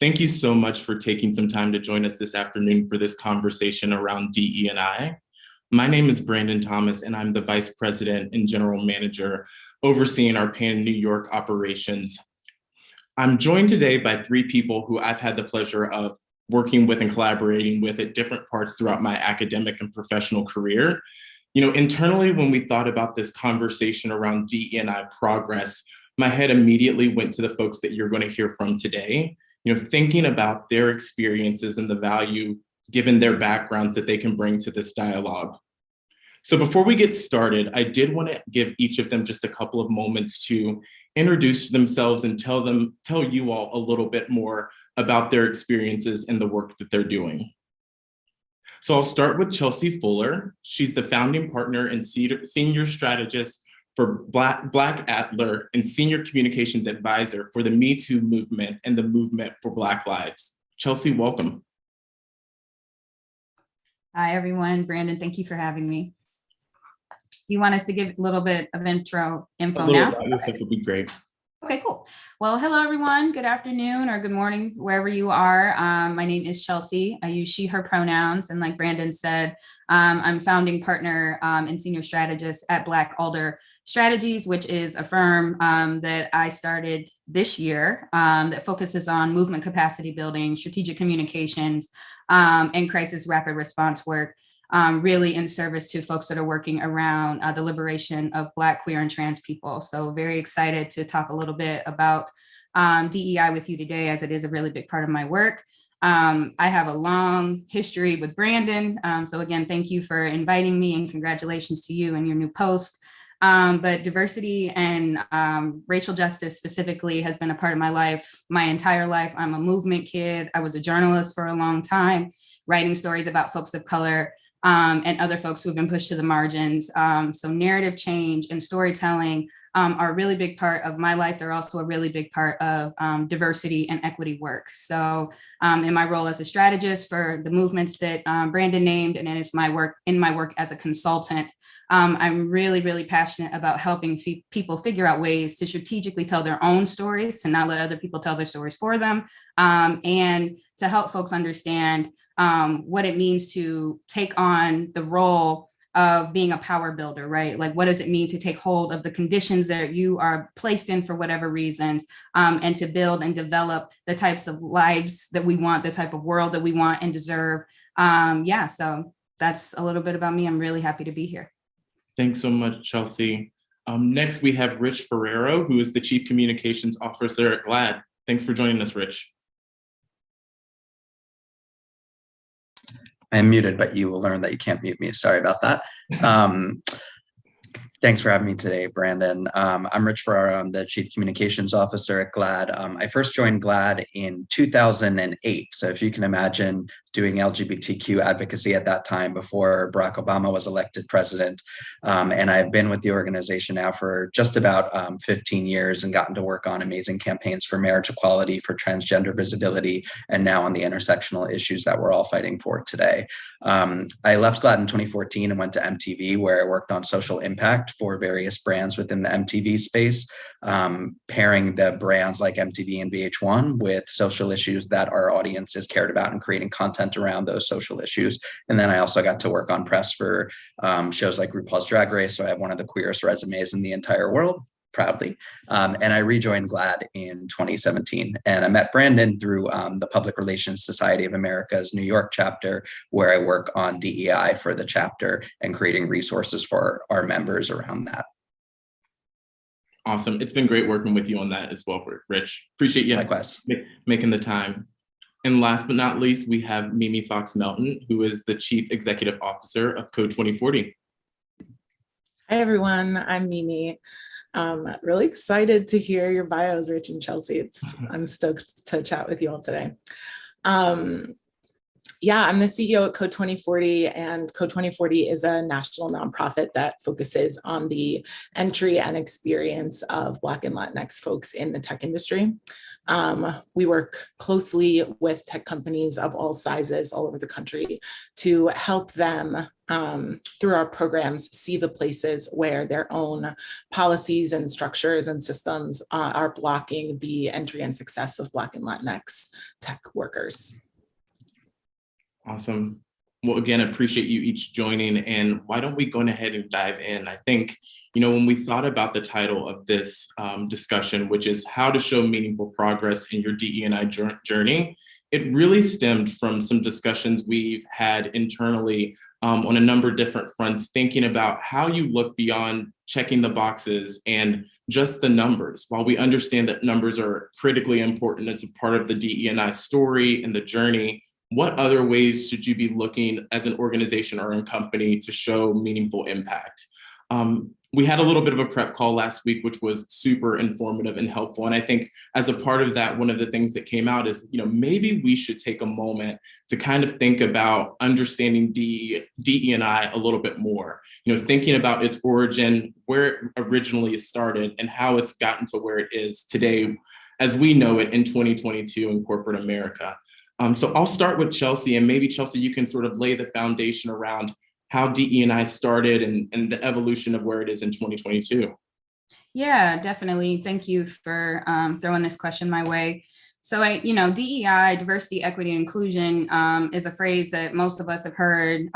Thank you so much for taking some time to join us this afternoon for this conversation around DE&I. My name is Brandon Thomas, and I'm the Vice President and General Manager overseeing our Pan New York operations. I'm joined today by three people who I've had the pleasure of working with and collaborating with at different parts throughout my academic and professional career. Internally, when we thought about this conversation around DE&I progress, my head immediately went to the folks that you're going to hear from today. Thinking about their experiences and the value given their backgrounds that they can bring to this dialogue. So before we get started, I did want to give each of them just a couple of moments to introduce themselves and tell you all a little bit more about their experiences and the work that they're doing. So I'll start with Chelsea Fuller. She's the founding partner and senior strategist for Black Alder and Senior Communications Advisor for the Me Too movement and the movement for Black Lives. Chelsea, welcome. Hi, everyone. Brandon, thank you for having me. Do you want us to give a little bit of info now? This would be great. Okay, cool. Well, hello, everyone. Good afternoon or good morning, wherever you are. My name is Chelsea. I use she, her pronouns. And like Brandon said, I'm founding partner and senior strategist at Black Alder Strategies, which is a firm that I started this year that focuses on movement capacity building, strategic communications, and crisis rapid response work. Really in service to folks that are working around the liberation of Black, queer, and trans people. So very excited to talk a little bit about DEI with you today, as it is a really big part of my work. I have a long history with Brandon. So again, thank you for inviting me and congratulations to you and your new post. But diversity and racial justice specifically has been a part of my life, my entire life. I'm a movement kid. I was a journalist for a long time, writing stories about folks of color. And other folks who have been pushed to the margins. So narrative change and storytelling are a really big part of my life. They're also a really big part of diversity and equity work. So in my role as a strategist for the movements that Brandon named, and then it's my work as a consultant, I'm really, really passionate about helping people figure out ways to strategically tell their own stories, to not let other people tell their stories for them, and to help folks understand what it means to take on the role of being a power builder, right? Like, what does it mean to take hold of the conditions that you are placed in for whatever reasons, and to build and develop the types of lives that we want, the type of world that we want and deserve. So that's a little bit about me. I'm really happy to be here. Thanks so much, Chelsea. Next, we have Rich Ferraro, who is the Chief Communications Officer at GLAAD. Thanks for joining us, Rich. I'm muted, but you will learn that you can't mute me. Sorry about that. Thanks for having me today, Brandon. I'm Rich Ferraro. I'm the Chief Communications Officer at GLAAD. I first joined GLAAD in 2008. So if you can imagine doing LGBTQ advocacy at that time before Barack Obama was elected president. And I've been with the organization now for just about 15 years and gotten to work on amazing campaigns for marriage equality, for transgender visibility, and now on the intersectional issues that we're all fighting for today. I left GLAAD in 2014 and went to MTV, where I worked on social impact for various brands within the MTV space, pairing the brands like MTV and VH1 with social issues that our audiences cared about and creating content around those social issues. And then I also got to work on press for shows like RuPaul's Drag Race. So I have one of the queerest resumes in the entire world, proudly. And I rejoined GLAAD in 2017. And I met Brandon through the Public Relations Society of America's New York chapter, where I work on DEI for the chapter and creating resources for our members around that. Awesome. It's been great working with you on that as well, Rich. Appreciate you making the time. And last but not least, we have Mimi Fox Melton, who is the Chief Executive Officer of Code 2040. Hi, everyone. I'm Mimi. Really excited to hear your bios, Rich and Chelsea. I'm stoked to chat with you all today. I'm the CEO at Code 2040, and Code 2040 is a national nonprofit that focuses on the entry and experience of Black and Latinx folks in the tech industry. We work closely with tech companies of all sizes all over the country to help them through our programs, see the places where their own policies and structures and systems are blocking the entry and success of Black and Latinx tech workers. Awesome. Well, again, appreciate you each joining. And why don't we go ahead and dive in? I think, when we thought about the title of this discussion, which is how to show meaningful progress in your DE&I journey, it really stemmed from some discussions we've had internally on a number of different fronts, thinking about how you look beyond checking the boxes and just the numbers. While we understand that numbers are critically important as a part of the DE&I story and the journey, what other ways should you be looking as an organization or a company to show meaningful impact? We had a little bit of a prep call last week, which was super informative and helpful. And I think as a part of that, one of the things that came out is, maybe we should take a moment to kind of think about understanding DE&I a little bit more, thinking about its origin, where it originally started, and how it's gotten to where it is today, as we know it in 2022 in corporate America. So I'll start with Chelsea, and maybe Chelsea, you can sort of lay the foundation around how DE&I started and the evolution of where it is in 2022. Yeah, definitely. Thank you for throwing this question my way. So DEI, diversity, equity, and inclusion is a phrase that most of us have heard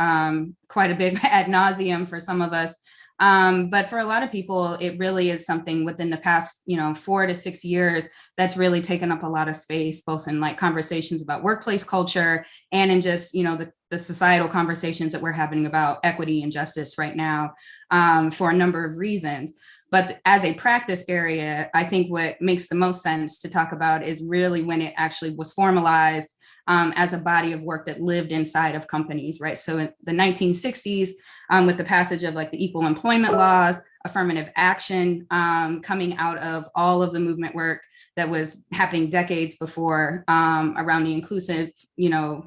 quite a bit ad nauseum for some of us. But for a lot of people, it really is something within the past, 4 to 6 years that's really taken up a lot of space, both in like conversations about workplace culture and in just, the societal conversations that we're having about equity and justice right now for a number of reasons. But as a practice area, I think what makes the most sense to talk about is really when it actually was formalized as a body of work that lived inside of companies, right? So in the 1960s, with the passage of like the equal employment laws, affirmative action coming out of all of the movement work that was happening decades before around the inclusive,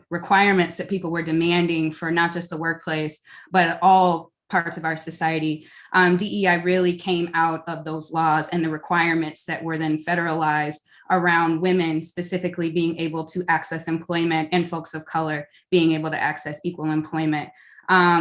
requirements that people were demanding for not just the workplace, but all parts of our society. DEI really came out of those laws and the requirements that were then federalized around women specifically being able to access employment and folks of color being able to access equal employment.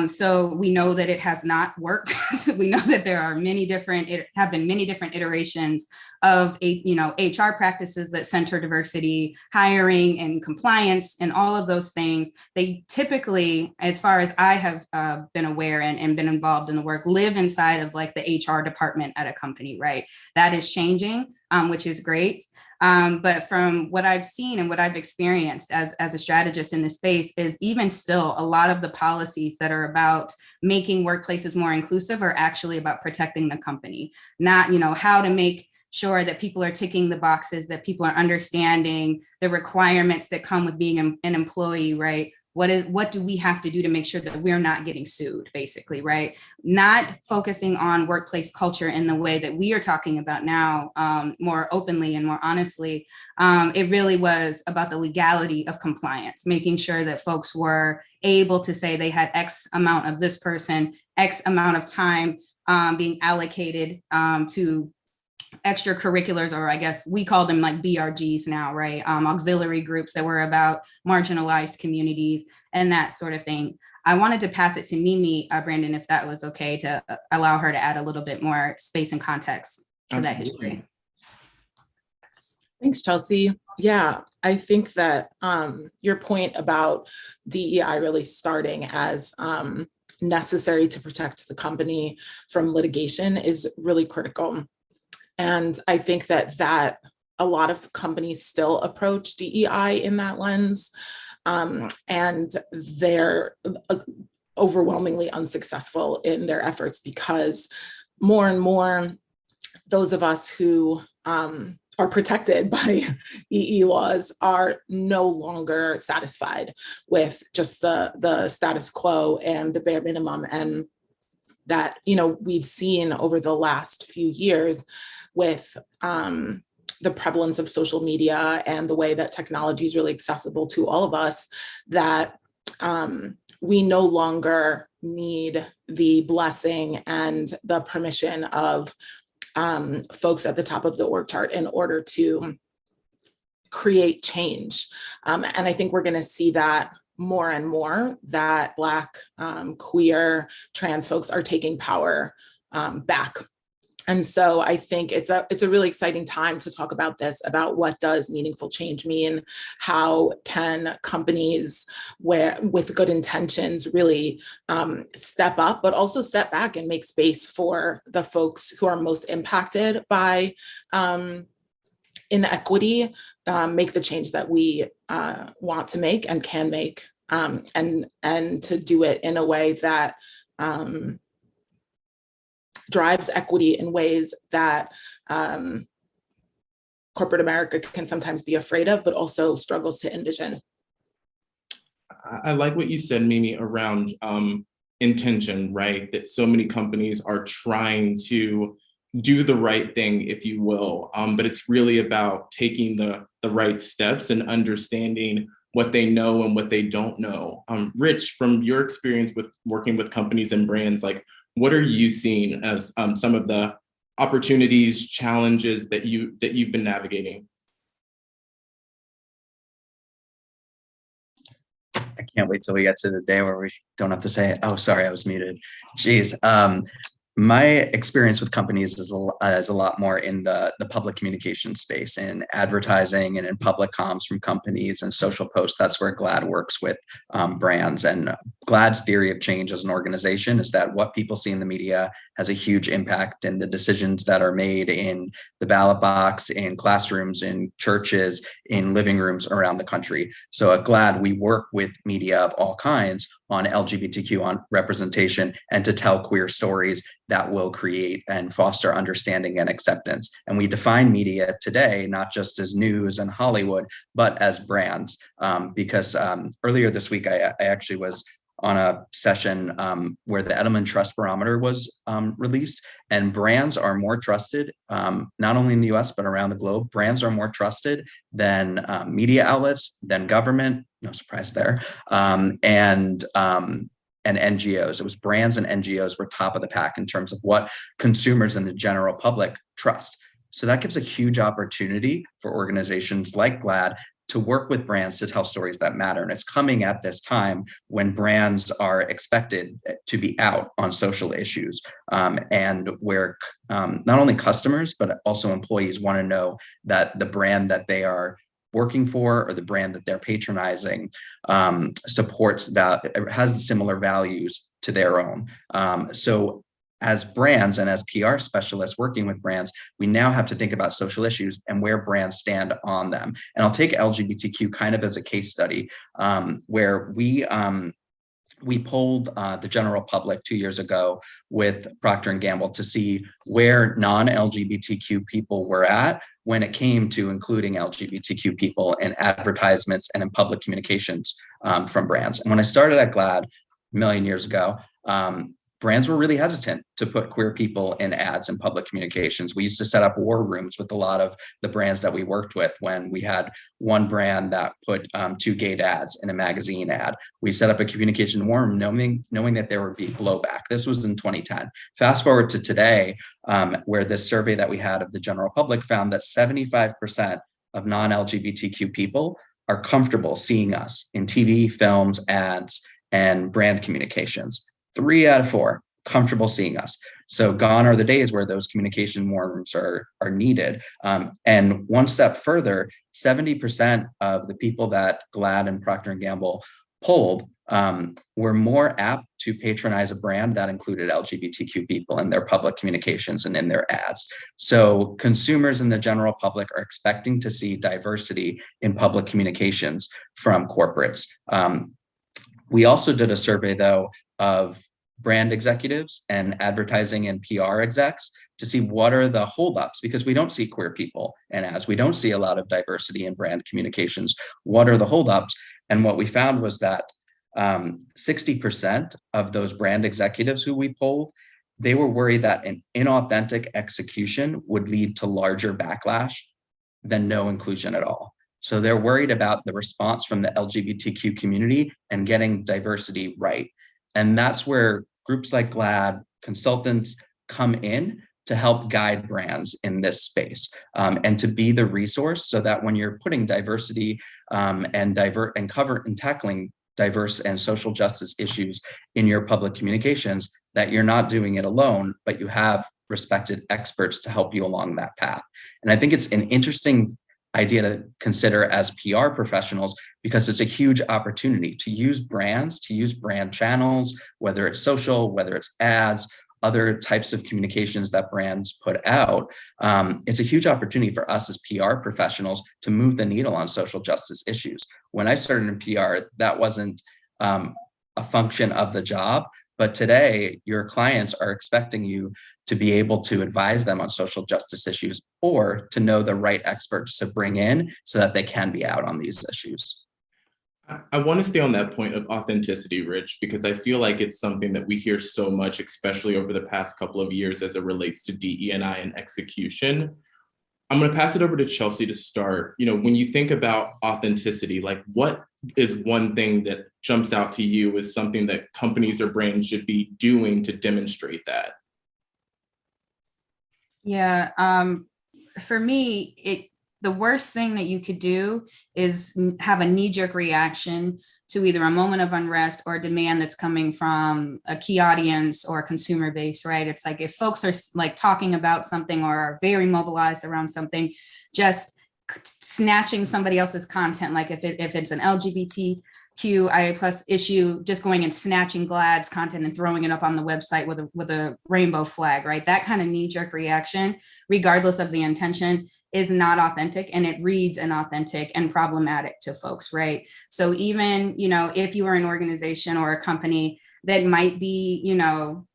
So we know that it has not worked. We know that there are have been many different iterations of HR practices that center diversity, hiring and compliance and all of those things. They typically, as far as I have been aware and been involved in the work, live inside of like the HR department at a company, right? That is changing, which is great. But from what I've seen and what I've experienced as a strategist in this space is even still a lot of the policies that are about making workplaces more inclusive are actually about protecting the company, not, how to make sure that people are ticking the boxes, that people are understanding the requirements that come with being an employee, right? What do we have to do to make sure that we're not getting sued, basically, right? Not focusing on workplace culture in the way that we are talking about now, more openly and more honestly. It really was about the legality of compliance, making sure that folks were able to say they had X amount of this person, X amount of time being allocated to extracurriculars, or I guess we call them like BRGs now, right? Auxiliary groups that were about marginalized communities and that sort of thing. I wanted to pass it to Mimi, Brandon, if that was okay, to allow her to add a little bit more space and context to that history. Thanks, Chelsea. Yeah, I think that your point about DEI really starting as necessary to protect the company from litigation is really critical. And I think that a lot of companies still approach DEI in that lens, and they're overwhelmingly unsuccessful in their efforts because more and more those of us who are protected by EE laws are no longer satisfied with just the status quo and the bare minimum. And that, we've seen over the last few years with the prevalence of social media and the way that technology is really accessible to all of us, that we no longer need the blessing and the permission of folks at the top of the org chart in order to create change. And I think we're going to see that more and more that Black, queer, trans folks are taking power back. And so I think it's a really exciting time to talk about this, about what does meaningful change mean? How can companies with good intentions really step up, but also step back and make space for the folks who are most impacted by inequity, make the change that we want to make and can make, and to do it in a way that drives equity in ways that corporate America can sometimes be afraid of, but also struggles to envision. I like what you said, Mimi, around intention, right? That so many companies are trying to do the right thing, if you will, but it's really about taking the right steps and understanding what they know and what they don't know. Rich, from your experience with working with companies and brands, like, what are you seeing as some of the opportunities, challenges that you've been navigating? I can't wait till we get to the day where we don't have to say, oh, sorry, I was muted. Geez. My experience with companies is a lot more in the public communication space, in advertising and in public comms from companies and social posts. That's where GLAAD works with brands. And GLAAD's theory of change as an organization is that what people see in the media has a huge impact in the decisions that are made in the ballot box, in classrooms, in churches, in living rooms around the country. So at GLAAD, we work with media of all kinds on LGBTQ on representation and to tell queer stories that will create and foster understanding and acceptance. And we define media today not just as news and Hollywood, but as brands. Because earlier this week, I actually was on a session where the Edelman Trust Barometer was released, and brands are more trusted, not only in the US, but around the globe. Brands are more trusted than media outlets, than government, no surprise there, and NGOs. It was brands and NGOs were top of the pack in terms of what consumers and the general public trust. So that gives a huge opportunity for organizations like GLAAD to work with brands to tell stories that matter. And it's coming at this time when brands are expected to be out on social issues, and where not only customers, but also employees want to know that the brand that they are working for or the brand that they're patronizing supports that, has similar values to their own. So as brands and as PR specialists working with brands, we now have to think about social issues and where brands stand on them. And I'll take LGBTQ kind of as a case study, where we polled the general public 2 years ago with Procter & Gamble to see where non-LGBTQ people were at when it came to including LGBTQ people in advertisements and in public communications from brands. And when I started at GLAAD a million years ago, brands were really hesitant to put queer people in ads and public communications. We used to set up war rooms with a lot of the brands that we worked with. When we had one brand that put 2 gay dads in a magazine ad, we set up a communication war room knowing that there would be blowback. This was in 2010. Fast forward to today, where this survey that we had of the general public found that 75% of non-LGBTQ people are comfortable seeing us in TV, films, ads, and brand communications. 3 out of 4 comfortable seeing us. So gone are the days where those communication war rooms are needed. And one step further, 70% of the people that GLAAD and Procter & Gamble polled were more apt to patronize a brand that included LGBTQ people in their public communications and in their ads. So consumers and the general public are expecting to see diversity in public communications from corporates. We also did a survey, though, of brand executives and advertising and PR execs to see what are the holdups, because we don't see queer people in ads. We don't see a lot of diversity in brand communications. What are the holdups? And what we found was that 60% of those brand executives who we polled, they were worried that an inauthentic execution would lead to larger backlash than no inclusion at all. So they're worried about the response from the LGBTQ community and getting diversity right. And that's where groups like GLAAD, consultants come in to help guide brands in this space, and to be the resource so that when you're putting diversity and tackling diverse and social justice issues in your public communications, that you're not doing it alone, but you have respected experts to help you along that path. And I think it's an interesting idea to consider as PR professionals, because it's a huge opportunity to use brands, to use brand channels, whether it's social, whether it's ads, other types of communications that brands put out. It's a huge opportunity for us as PR professionals to move the needle on social justice issues. When I started in PR, that wasn't a function of the job, but today your clients are expecting you to be able to advise them on social justice issues, or to know the right experts to bring in so that they can be out on these issues. I want to stay on that point of authenticity, Rich, because I feel like it's something that we hear so much, especially over the past couple of years as it relates to DE&I and execution. I'm going to pass it over to Chelsea to start. When you think about authenticity, like what is one thing that jumps out to you as something that companies or brands should be doing to demonstrate that? Yeah, for me, the worst thing that you could do is have a knee-jerk reaction to either a moment of unrest or a demand that's coming from a key audience or a consumer base, right? It's like if folks are like talking about something or are very mobilized around something, just snatching somebody else's content, like if it's an LGBTQIA plus issue, just going and snatching GLAAD's content and throwing it up on the website with a rainbow flag, right? That kind of knee-jerk reaction, regardless of the intention, is not authentic, and it reads inauthentic and problematic to folks, right? So even, if you are an organization or a company that might be,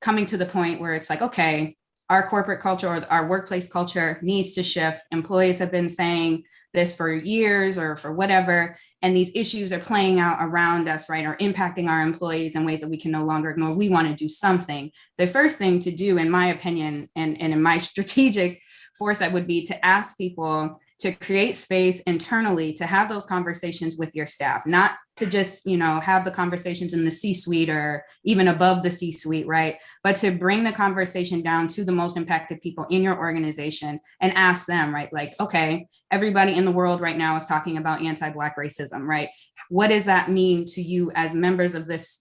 coming to the point where it's like, okay, our corporate culture or our workplace culture needs to shift. Employees have been saying this for years or for whatever, and these issues are playing out around us, right, are impacting our employees in ways that we can no longer ignore. We want to do something. The first thing to do, in my opinion, and in my strategic foresight, would be to ask people to create space internally to have those conversations with your staff, not to just, have the conversations in the C-suite or even above the C-suite, right? But to bring the conversation down to the most impacted people in your organization and ask them, right? Like, okay, everybody in the world right now is talking about anti-Black racism, right? What does that mean to you as members of this,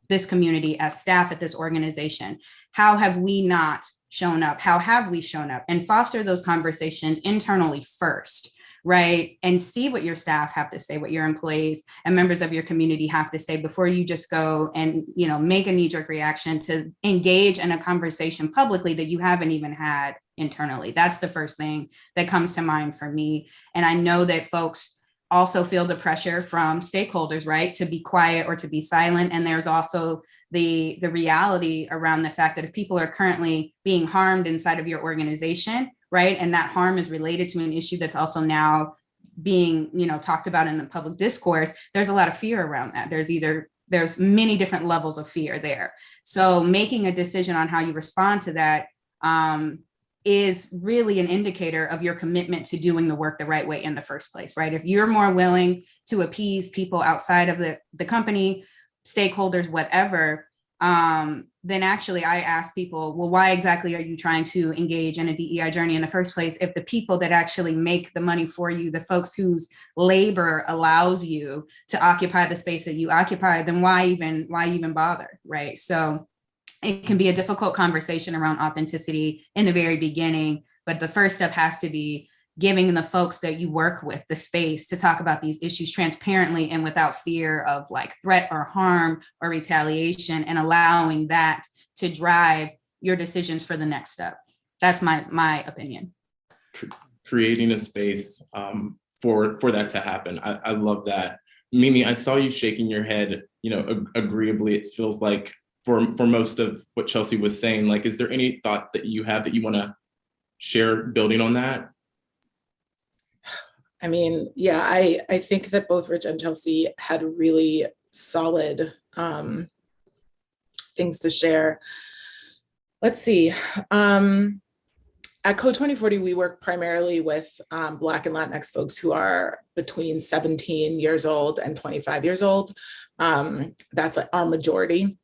this community, as staff at this organization? How have we not shown up? How have we shown up? And foster those conversations internally first, right? And see what your staff have to say, what your employees and members of your community have to say before you just go and, make a knee-jerk reaction to engage in a conversation publicly that you haven't even had internally. That's the first thing that comes to mind for me. And I know that folks also feel the pressure from stakeholders, right, to be quiet or to be silent. And there's also the reality around the fact that if people are currently being harmed inside of your organization, right, and that harm is related to an issue that's also now being, talked about in the public discourse, there's a lot of fear around that. There's many different levels of fear there. So making a decision on how you respond to that is really an indicator of your commitment to doing the work the right way in the first place, right? If you're more willing to appease people outside of the company, stakeholders, whatever, then actually I ask people, well, why exactly are you trying to engage in a DEI journey in the first place? If the people that actually make the money for you, the folks whose labor allows you to occupy the space that you occupy, then why even bother, right? So it can be a difficult conversation around authenticity in the very beginning, but the first step has to be giving the folks that you work with the space to talk about these issues transparently and without fear of like threat or harm or retaliation, and allowing that to drive your decisions for the next step. That's my opinion. Creating a space for that to happen. I love that. Mimi, I saw you shaking your head, agreeably. It feels like for most of what Chelsea was saying, like, is there any thought that you have that you want to share building on that? I mean, yeah, I think that both Rich and Chelsea had really solid things to share. Let's see. At Code 2040, we work primarily with Black and Latinx folks who are between 17 years old and 25 years old. That's our majority.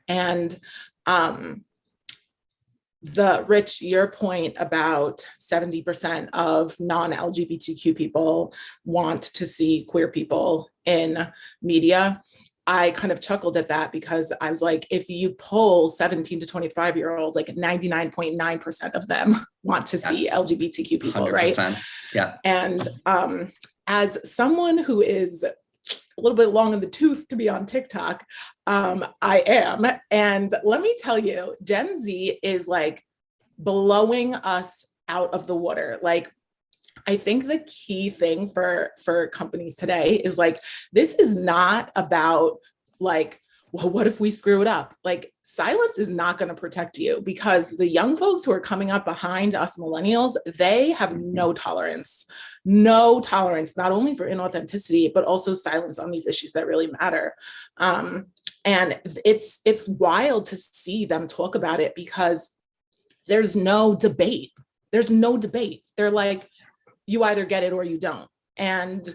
And Rich, your point about 70% of non-LGBTQ people want to see queer people in media I kind of chuckled at that because I was like, if you poll 17 to 25-year-olds, like 99.9% of them want to see Yes. LGBTQ people, right? 100%. Yeah. And as someone who is a little bit long in the tooth to be on TikTok, I am. And let me tell you, Gen Z is like blowing us out of the water. Like, I think the key thing for companies today is like, this is not about like, well, what if we screw it up? Like, silence is not going to protect you, because the young folks who are coming up behind us millennials, they have no tolerance, not only for inauthenticity, but also silence on these issues that really matter. And it's wild to see them talk about it, because there's no debate. They're like, you either get it or you don't. And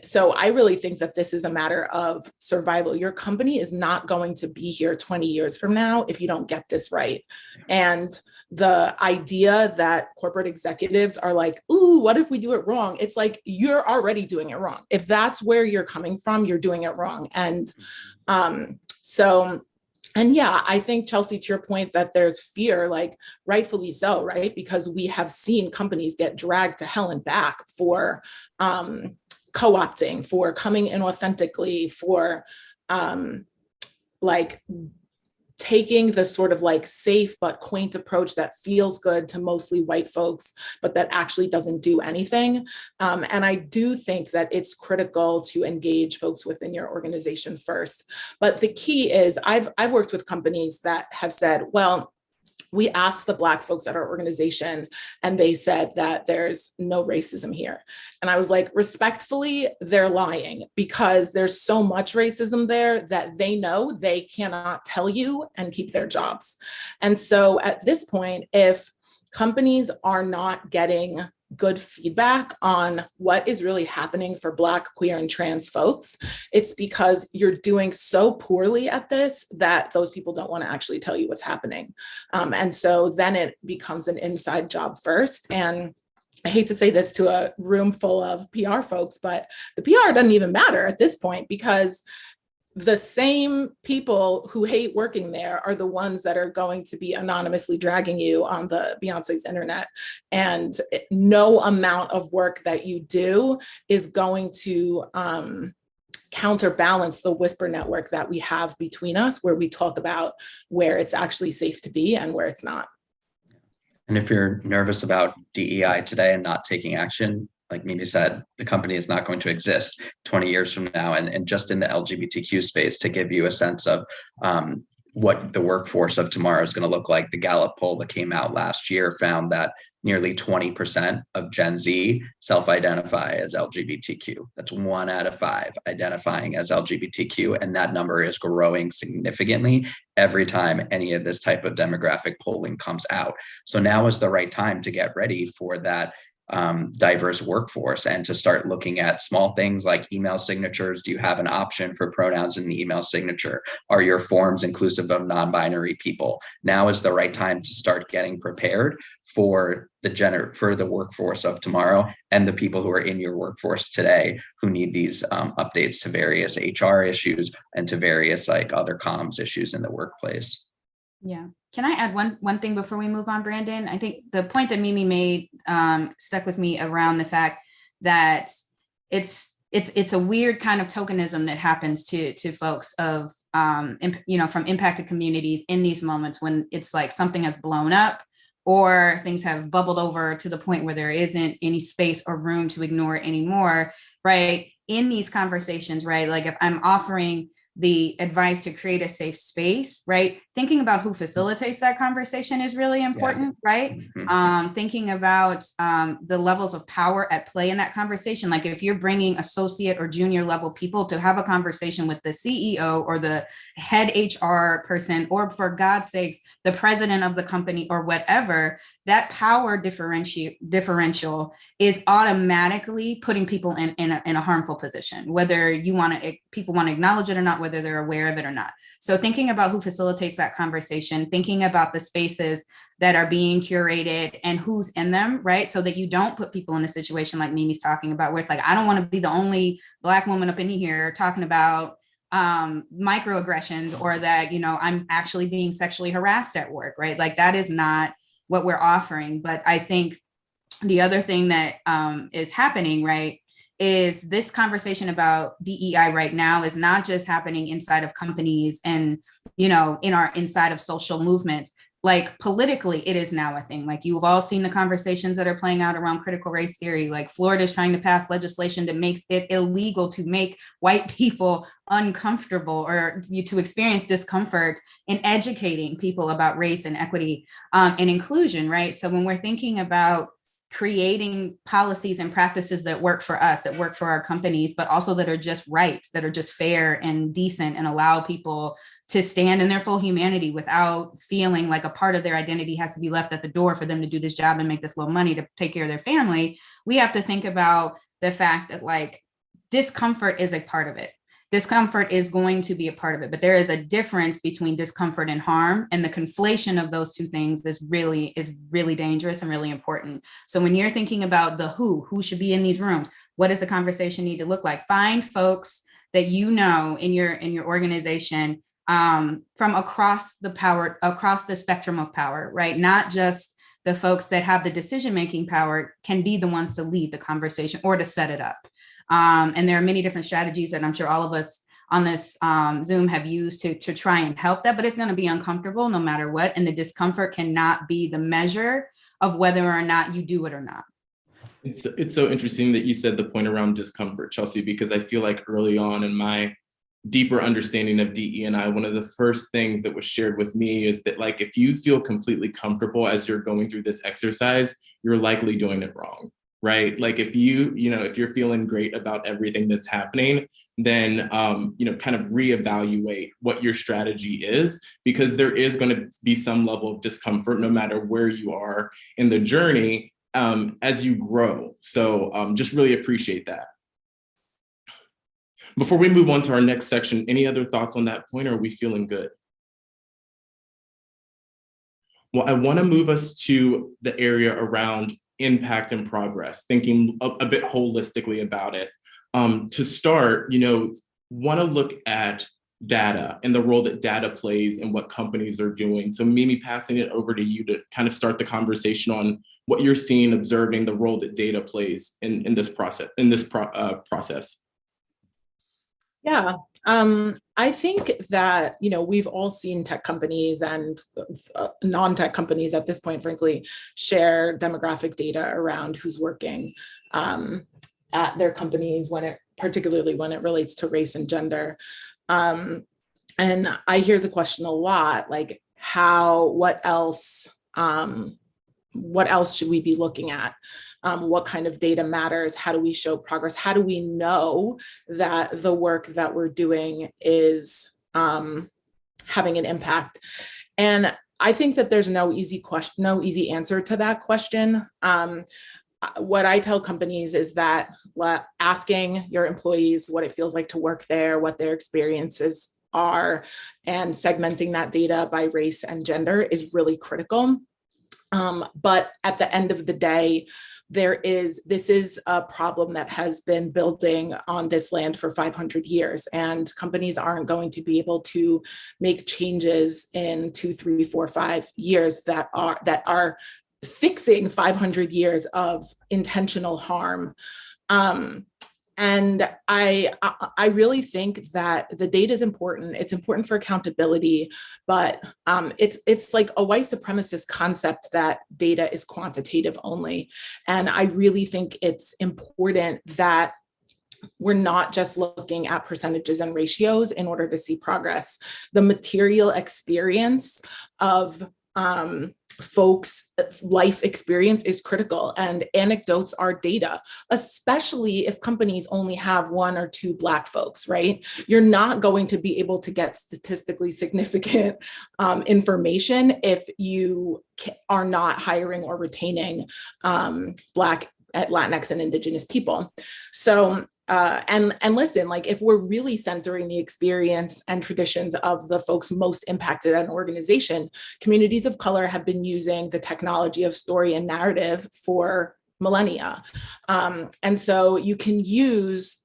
so I really think that this is a matter of survival. Your company is not going to be here 20 years from now if you don't get this right. And the idea that corporate executives are like, ooh, what if we do it wrong? It's like, you're already doing it wrong. If that's where you're coming from, you're doing it wrong. And and yeah, I think, Chelsea, to your point that there's fear, like rightfully so, right? Because we have seen companies get dragged to hell and back for co-opting, for coming in authentically, for like taking the sort of like safe but quaint approach that feels good to mostly white folks, but that actually doesn't do anything. And I do think that it's critical to engage folks within your organization first. But the key is, I've worked with companies that have said, well, we asked the Black folks at our organization and they said that there's no racism here. And I was like, respectfully, they're lying, because there's so much racism there that they know they cannot tell you and keep their jobs. And so at this point, if companies are not getting good feedback on what is really happening for Black, queer, and trans folks, it's because you're doing so poorly at this that those people don't want to actually tell you what's happening. And so then it becomes an inside job first. And I hate to say this to a room full of PR folks, but the PR doesn't even matter at this point, because the same people who hate working there are the ones that are going to be anonymously dragging you on the Beyonce's internet. And no amount of work that you do is going to counterbalance the whisper network that we have between us, where we talk about where it's actually safe to be and where it's not. And if you're nervous about DEI today and not taking action, like Mimi said, the company is not going to exist 20 years from now. And just in the LGBTQ space, to give you a sense of what the workforce of tomorrow is going to look like, the Gallup poll that came out last year found that nearly 20% of Gen Z self-identify as LGBTQ. That's 1 out of 5 identifying as LGBTQ. And that number is growing significantly every time any of this type of demographic polling comes out. So now is the right time to get ready for that diverse workforce and to start looking at small things like email signatures. Do you have an option for pronouns in the email signature? Are your forms inclusive of non-binary people? Now is the right time to start getting prepared for the workforce of tomorrow and the people who are in your workforce today who need these updates to various HR issues and to various like other comms issues in the workplace. Yeah. Can I add one thing before we move on, Brandon? I think the point that Mimi made stuck with me around the fact that it's a weird kind of tokenism that happens to folks of from impacted communities in these moments when it's like something has blown up or things have bubbled over to the point where there isn't any space or room to ignore it anymore, right? In these conversations, right? Like if I'm offering the advice to create a safe space, right? Thinking about who facilitates that conversation is really important, right? Mm-hmm. Thinking about the levels of power at play in that conversation. Like if you're bringing associate or junior level people to have a conversation with the CEO or the head HR person, or for God's sakes, the president of the company or whatever, that power differential is automatically putting people in a harmful position, whether people want to acknowledge it or not, whether they're aware of it or not. So thinking about who facilitates that conversation, thinking about the spaces that are being curated and who's in them, right? So that you don't put people in a situation like Mimi's talking about, where it's like, I don't want to be the only Black woman up in here talking about microaggressions, or that, I'm actually being sexually harassed at work, right? Like that is not what we're offering. But I think the other thing that is happening, right, is this conversation about DEI right now is not just happening inside of companies and, in our inside of social movements. Like politically, it is now a thing. Like you've all seen the conversations that are playing out around critical race theory. Like Florida is trying to pass legislation that makes it illegal to make white people uncomfortable or to experience discomfort in educating people about race and equity and inclusion, right? So when we're thinking about creating policies and practices that work for us, that work for our companies, but also that are just right, that are just fair and decent and allow people to stand in their full humanity without feeling like a part of their identity has to be left at the door for them to do this job and make this low money to take care of their family. We have to think about the fact that like discomfort is a part of it. Discomfort is going to be a part of it, but there is a difference between discomfort and harm, and the conflation of those two things is really dangerous and really important. So when you're thinking about the who should be in these rooms, what does the conversation need to look like? Find folks that in your organization from across the spectrum of power, right? Not just the folks that have the decision-making power can be the ones to lead the conversation or to set it up. And there are many different strategies that I'm sure all of us on this Zoom have used to try and help that, but it's going to be uncomfortable no matter what. And the discomfort cannot be the measure of whether or not you do it or not. It's so interesting that you said the point around discomfort, Chelsea, because I feel like early on in my deeper understanding of DE&I, one of the first things that was shared with me is that like, if you feel completely comfortable as you're going through this exercise, you're likely doing it wrong. Right? Like if if you're feeling great about everything that's happening, then, kind of reevaluate what your strategy is, because there is going to be some level of discomfort no matter where you are in the journey as you grow. So just really appreciate that. Before we move on to our next section, any other thoughts on that point, or are we feeling good? Well, I want to move us to the area around impact and progress, thinking a bit holistically about it. To start, want to look at data and the role that data plays and what companies are doing. So Mimi, passing it over to you to kind of start the conversation on what you're seeing, observing the role that data plays in this process. Yeah, I think that, we've all seen tech companies and non-tech companies at this point, frankly, share demographic data around who's working at their companies, particularly when it relates to race and gender. And I hear the question a lot, like what else should we be looking at? What kind of data matters? How do we show progress? How do we know that the work that we're doing is having an impact? And I think that there's no easy answer to that question. What I tell companies is that asking your employees what it feels like to work there, what their experiences are, and segmenting that data by race and gender is really critical. But at the end of the day, this is a problem that has been building on this land for 500 years, and companies aren't going to be able to make changes in 2, 3, 4, 5 years that are fixing 500 years of intentional harm. And I really think that the data is important. It's important for accountability, but it's like a white supremacist concept that data is quantitative only. And I really think it's important that we're not just looking at percentages and ratios in order to see progress. The material experience of folks' life experience is critical, and anecdotes are data, especially if companies only have 1 or 2 Black folks, right? You're not going to be able to get statistically significant information if you are not hiring or retaining Black, Latinx, and Indigenous people. So, and listen, like if we're really centering the experience and traditions of the folks most impacted at an organization, communities of color have been using the technology of story and narrative for millennia. And so you can use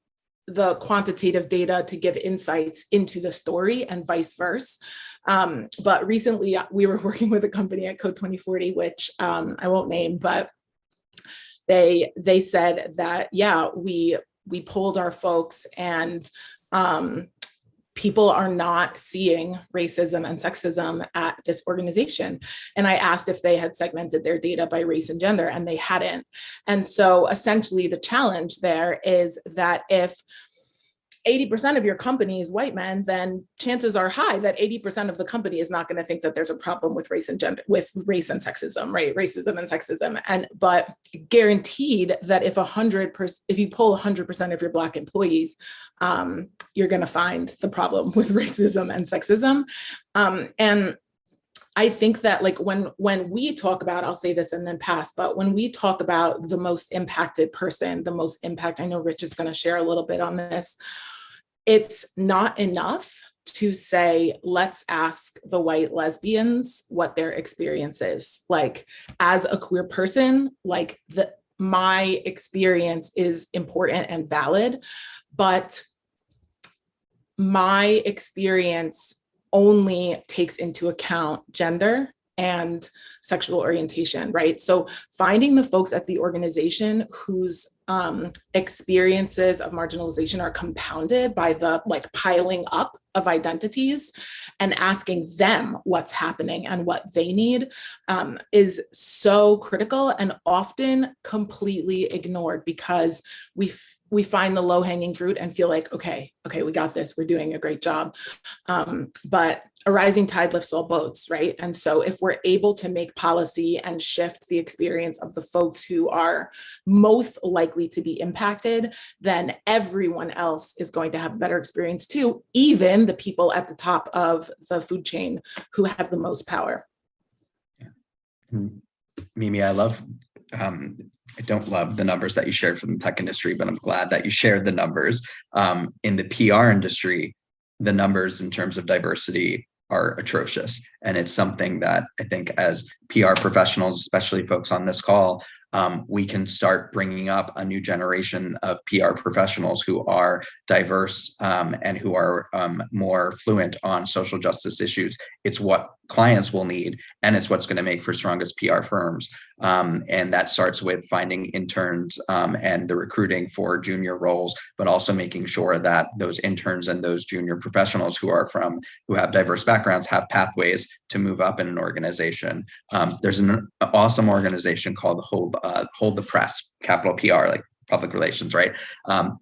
the quantitative data to give insights into the story and vice versa. But recently we were working with a company at Code 2040, which I won't name, but they said that, yeah, we polled our folks and people are not seeing racism and sexism at this organization. And I asked if they had segmented their data by race and gender, and they hadn't. And so essentially the challenge there is that if 80% of your company is white men, then chances are high that 80% of the company is not going to think that there's a problem with race and gender, with race and sexism, right? Racism and sexism. But guaranteed that if you poll 100% of your Black employees, you're going to find the problem with racism and sexism. And I think that like when we talk about, I'll say this and then pass, but when we talk about the most impacted person, the most impact, I know Rich is going to share a little bit on this. It's not enough to say, let's ask the white lesbians what their experience is. Like, as a queer person, like my experience is important and valid, but my experience only takes into account gender and sexual orientation, right? So finding the folks at the organization whose experiences of marginalization are compounded by the like piling up of identities and asking them what's happening and what they need is so critical and often completely ignored because we find the low-hanging fruit and feel like, okay, we got this, we're doing a great job. But a rising tide lifts all boats, right? And so if we're able to make policy and shift the experience of the folks who are most likely to be impacted, then everyone else is going to have a better experience too, even the people at the top of the food chain who have the most power. Yeah. Mimi, I don't love the numbers that you shared from the tech industry, but I'm glad that you shared the numbers. In the PR industry, the numbers in terms of diversity are atrocious. And it's something that I think as PR professionals, especially folks on this call, we can start bringing up a new generation of PR professionals who are diverse and who are more fluent on social justice issues. It's what clients will need, and it's what's going to make for strongest PR firms. And that starts with finding interns and the recruiting for junior roles, but also making sure that those interns and those junior professionals who have diverse backgrounds have pathways to move up in an organization. There's an awesome organization called Hold the Press, capital PR, like public relations, right?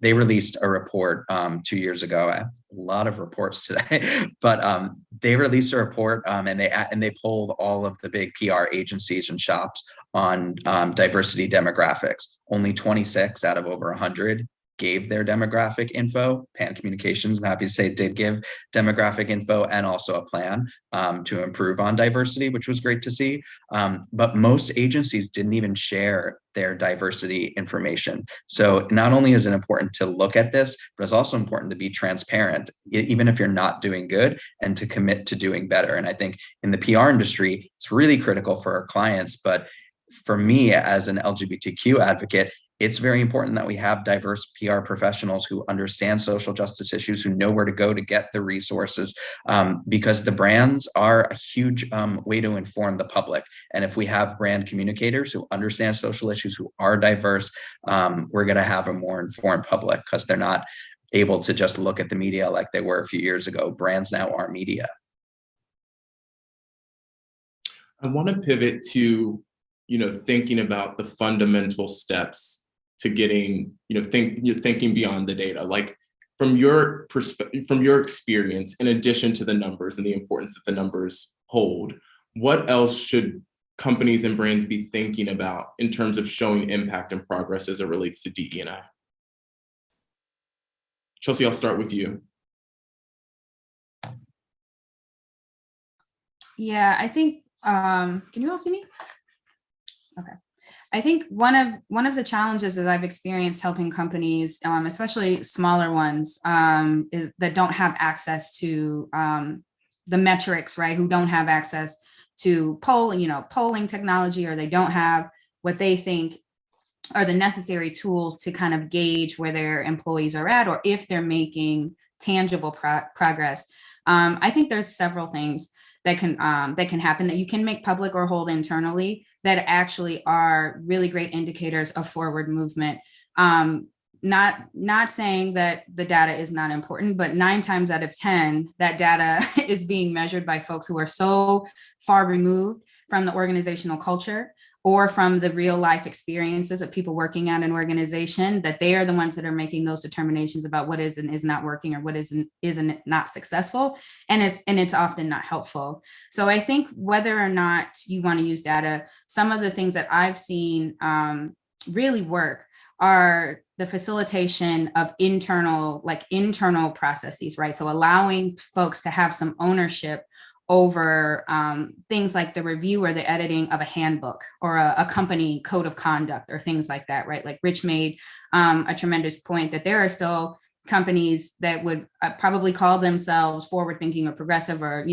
They released a report 2 years ago. I have a lot of reports today, but they released a report and they polled all of the big PR agencies and shops on diversity demographics. Only 26 out of over 100 gave their demographic info. Pan Communications, I'm happy to say, did give demographic info and also a plan to improve on diversity, which was great to see. But most agencies didn't even share their diversity information. So not only is it important to look at this, but it's also important to be transparent, even if you're not doing good, and to commit to doing better. And I think in the PR industry, it's really critical for our clients. But for me, as an LGBTQ advocate, it's very important that we have diverse PR professionals who understand social justice issues, who know where to go to get the resources, because the brands are a huge way to inform the public. And if we have brand communicators who understand social issues, who are diverse, we're going to have a more informed public because they're not able to just look at the media like they were a few years ago. Brands now are media. I want to pivot to, thinking about the fundamental steps to getting, thinking beyond the data. Like from your perspective, from your experience, in addition to the numbers and the importance that the numbers hold, what else should companies and brands be thinking about in terms of showing impact and progress as it relates to DE&I? Chelsea, I'll start with you. Yeah, I think, can you all see me? Okay. I think one of the challenges that I've experienced helping companies, especially smaller ones, is that don't have access to the metrics, right? Who don't have access to polling technology, or they don't have what they think are the necessary tools to kind of gauge where their employees are at, or if they're making tangible progress. I think there's several things that can happen that you can make public or hold internally that actually are really great indicators of forward movement. Not saying that the data is not important, but 9 times out of 10, that data is being measured by folks who are so far removed from the organizational culture or from the real life experiences of people working at an organization, that they are the ones that are making those determinations about what is and is not working, or what isn't not successful, and it's often not helpful. So I think whether or not you want to use data, some of the things that I've seen really work are the facilitation of internal processes, right? So allowing folks to have some ownership over things like the review or the editing of a handbook or a company code of conduct or things like that, right? Like Rich made a tremendous point that there are still companies that would probably call themselves forward thinking or progressive or,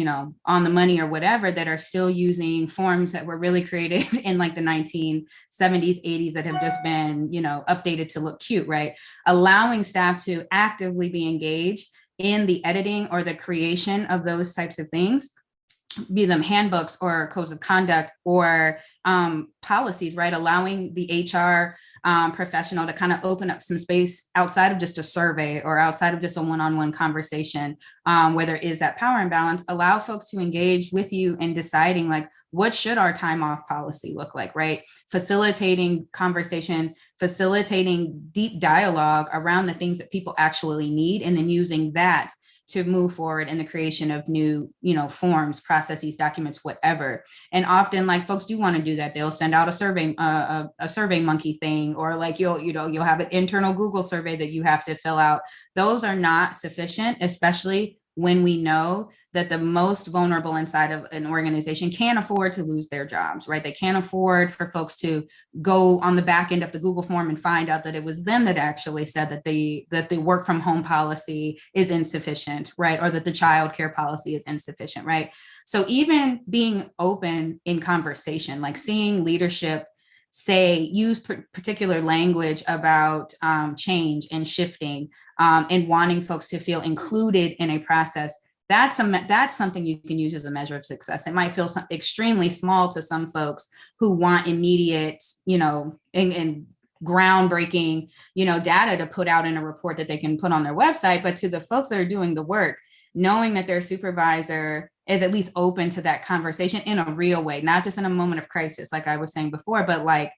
on the money or whatever, that are still using forms that were really created in like the 1970s, 80s that have just been, updated to look cute, right? Allowing staff to actively be engaged in the editing or the creation of those types of things, be them handbooks or codes of conduct or policies, right? Allowing the HR professional to kind of open up some space outside of just a survey or outside of just a one-on-one conversation where there is that power imbalance. Allow folks to engage with you in deciding, like, what should our time off policy look like, right? Facilitating conversation, facilitating deep dialogue around the things that people actually need, and then using that to move forward in the creation of new, forms, processes, documents, whatever. And often, like, folks do want to do that. They'll send out a survey, a survey monkey thing, or like you'll have an internal Google survey that you have to fill out. Those are not sufficient, especially when we know that the most vulnerable inside of an organization can't afford to lose their jobs, right? They can't afford for folks to go on the back end of the Google form and find out that it was them that actually said that the work from home policy is insufficient, right? Or that the child care policy is insufficient, right? So even being open in conversation, like seeing leadership use particular language about change and shifting and wanting folks to feel included in a process, that's something you can use as a measure of success. It might feel extremely small to some folks who want immediate, and groundbreaking, data to put out in a report that they can put on their website. But to the folks that are doing the work, knowing that their supervisor is at least open to that conversation in a real way, not just in a moment of crisis, like I was saying before, but like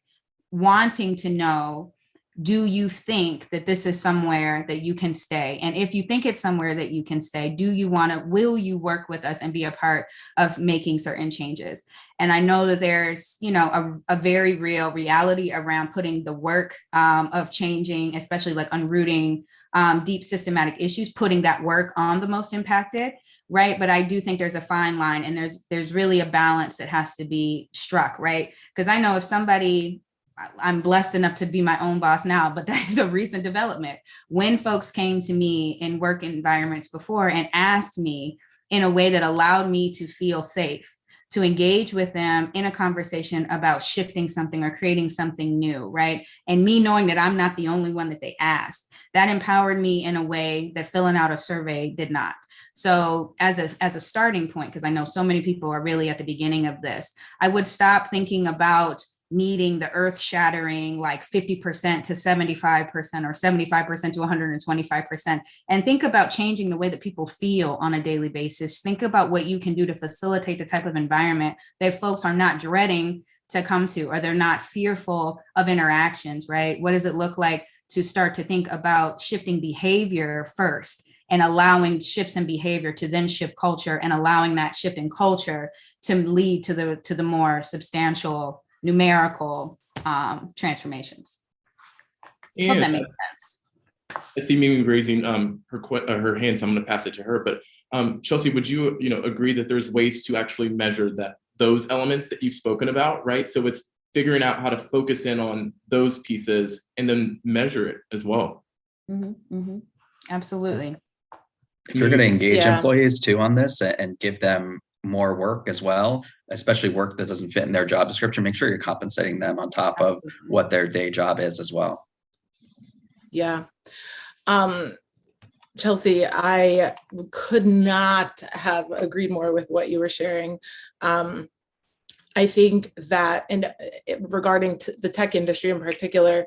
wanting to know, do you think that this is somewhere that you can stay? And if you think it's somewhere that you can stay, will you work with us and be a part of making certain changes? And I know that there's, a very real reality around putting the work of changing, especially like unrooting deep systematic issues, putting that work on the most impacted, right? But I do think there's a fine line, and there's really a balance that has to be struck, right? Because I know if I'm blessed enough to be my own boss now, but that is a recent development. When folks came to me in work environments before and asked me in a way that allowed me to feel safe, to engage with them in a conversation about shifting something or creating something new, right? And me knowing that I'm not the only one that they asked, that empowered me in a way that filling out a survey did not. So as a starting point, because I know so many people are really at the beginning of this, I would stop thinking about needing the earth-shattering like 50% to 75% or 75% to 125%, and think about changing the way that people feel on a daily basis. Think about what you can do to facilitate the type of environment that folks are not dreading to come to, or they're not fearful of interactions, right? What does it look like to start to think about shifting behavior first, and allowing shifts in behavior to then shift culture, and allowing that shift in culture to lead to the more substantial numerical transformations. Yeah, hope that makes sense. I see Mimi raising her hand, so I'm going to pass it to her. But Chelsea, would you agree that there's ways to actually measure those elements that you've spoken about, right? So it's figuring out how to focus in on those pieces and then measure it as well. Mm-hmm, mm-hmm. Absolutely. If you're going to engage employees too on this and give them more work as well, especially work that doesn't fit in their job description. Make sure you're compensating them on top of what their day job is as well. Yeah. Chelsea, I could not have agreed more with what you were sharing. I think that, and regarding the tech industry in particular,